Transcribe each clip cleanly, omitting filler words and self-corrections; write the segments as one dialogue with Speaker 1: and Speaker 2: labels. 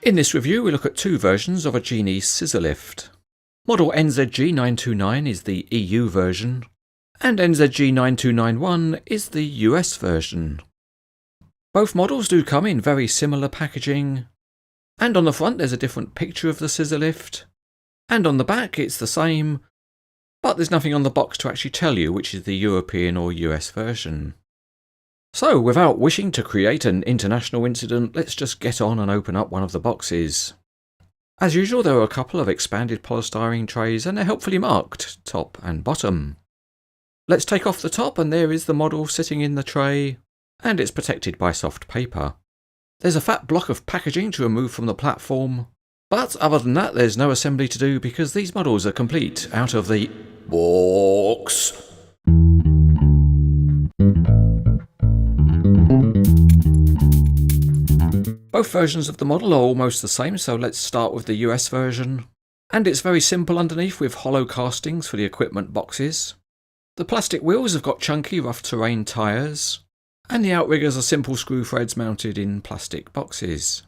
Speaker 1: In this review we look at two versions of a Genie scissor lift. Model NZG 929 is the EU version, and NZG 9291 is the US version. Both models do come in very similar packaging, and on the front there's a different picture of the scissor lift, and on the back it's the same, but there's nothing on the box to actually tell you which is the European or US version. So, without wishing to create an international incident, let's just get on and open up one of the boxes. As usual, there are a couple of expanded polystyrene trays and they're helpfully marked, top and bottom. Let's take off the top and there is the model sitting in the tray, and it's protected by soft paper. There's a fat block of packaging to remove from the platform, but other than that there's no assembly to do because these models are complete out of the box. Both versions of the model are almost the same, so let's start with the US version. And it's very simple underneath with hollow castings for the equipment boxes. The plastic wheels have got chunky rough terrain tyres, and the outriggers are simple screw threads mounted in plastic boxes.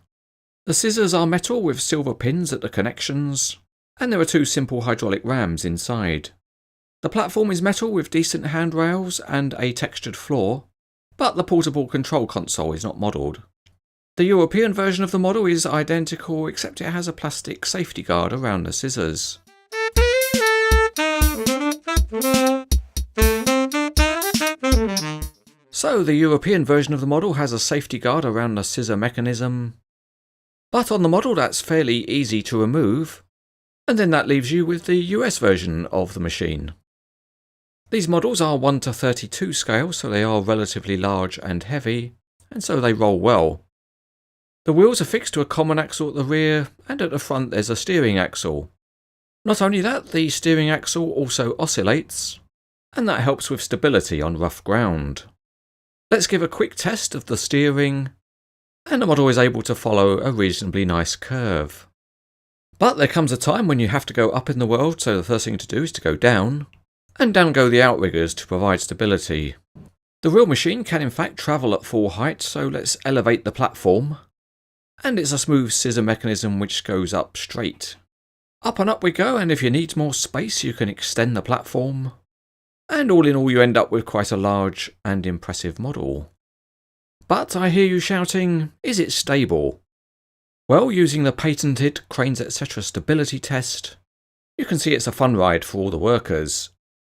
Speaker 1: The scissors are metal with silver pins at the connections, and there are two simple hydraulic rams inside. The platform is metal with decent handrails and a textured floor, but the portable control console is not modelled. The European version of the model is identical except it has a plastic safety guard around the scissors. So the European version of the model has a safety guard around the scissor mechanism, but on the model that's fairly easy to remove, and then that leaves you with the US version of the machine. These models are 1:32 scale, so they are relatively large and heavy, and so they roll well. The wheels are fixed to a common axle at the rear, and at the front there's a steering axle. Not only that, the steering axle also oscillates, and that helps with stability on rough ground. Let's give a quick test of the steering, and the model is able to follow a reasonably nice curve. But there comes a time when you have to go up in the world, so the first thing to do is to go down, and down go the outriggers to provide stability. The real machine can in fact travel at full height, so let's elevate the platform. And it's a smooth scissor mechanism which goes up straight. Up and up we go, and if you need more space you can extend the platform. And all in all you end up with quite a large and impressive model. But I hear you shouting, is it stable? Well, using the patented Cranes etc. stability test, you can see it's a fun ride for all the workers.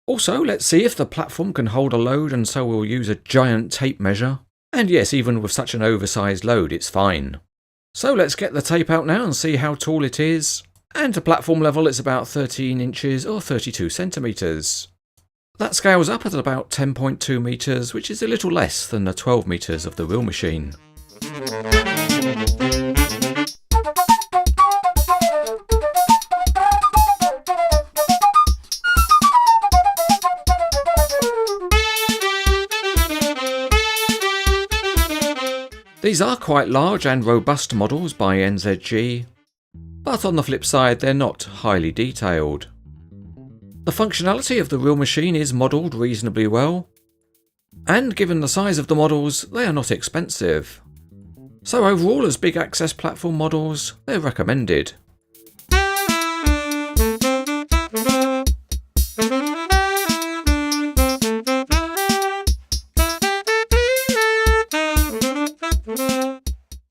Speaker 1: Also, let's see if the platform can hold a load, and so we'll use a giant tape measure. And yes, even with such an oversized load it's fine. So let's get the tape out now and see how tall it is, and to platform level it's about 13 inches or 32 centimetres. That scales up at about 10.2 metres, which is a little less than the 12 metres of the real machine. These are quite large and robust models by NZG, but on the flip side they're not highly detailed. The functionality of the real machine is modelled reasonably well, and given the size of the models they are not expensive. So overall as big access platform models they're recommended.